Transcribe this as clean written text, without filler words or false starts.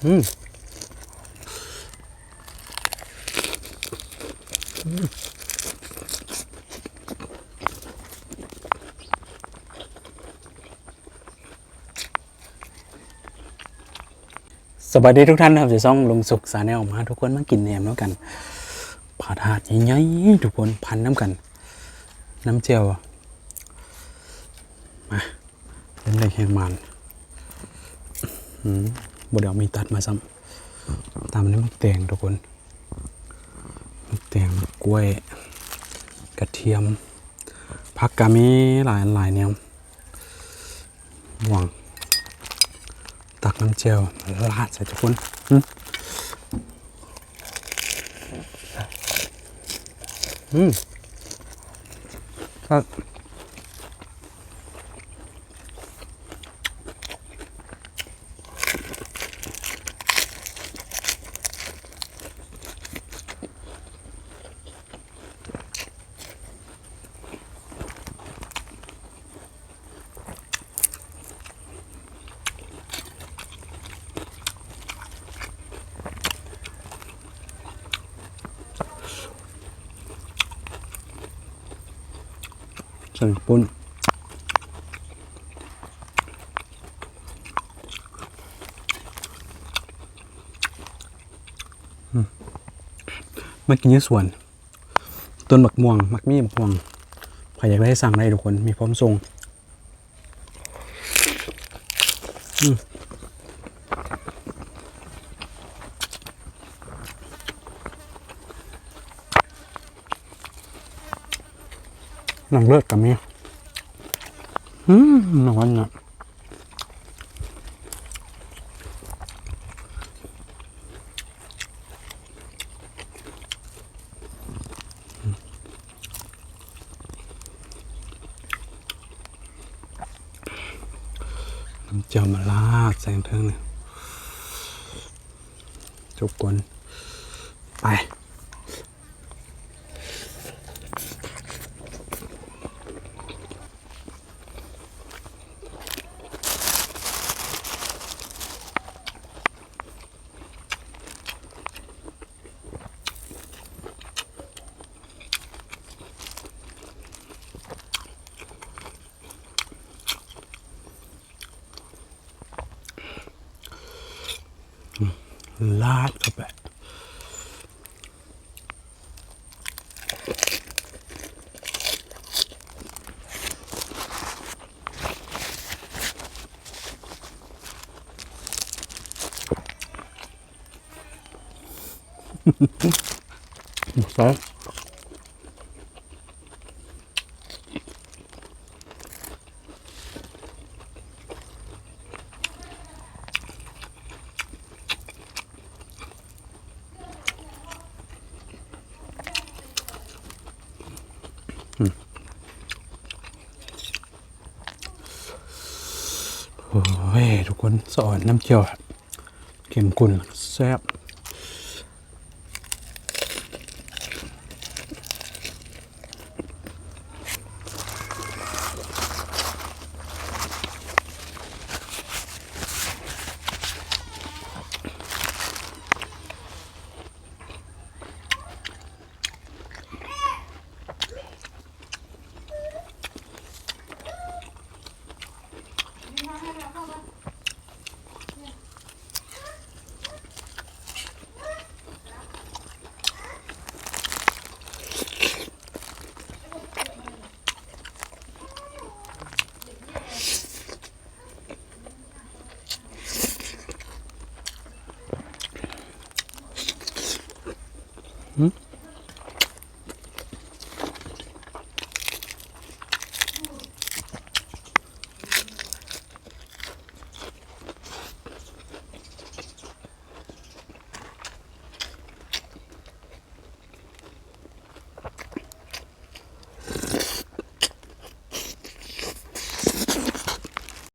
อืมสวัสดีทุกท่านครับจะซ่องลงสุขสาแนลมาทุกคนมากินแหนมแล้วกันผาถาดใหญ่ๆทุกคนพันน้ำกันน้ำเจียวมาเป็นไรแห้งมันบดเดี๋ยวมีตัดมาซ้ำตามนี้มักแตงทุกคนมักแตงกล้วยกระเทียมผักกามีหลายแนวหวังตักน้ำเจลลาดใส่ทุกคนครับใส่ปุ้นมากินยี่ส่วนต้นหมักม่วงมักมีหมักม่วงใครอยากได้สั่งได้ทุกคนมีพร้อมส่งหนังเลือดกับมีหนังวันน่ะน้ำเจียวมาลาดแสงเทิงเนี่ยทุกคนไปลาดเข้าไปใส่โอ้ยทุกคนสอนน้ำเจียวเข้มข้นแซ่บ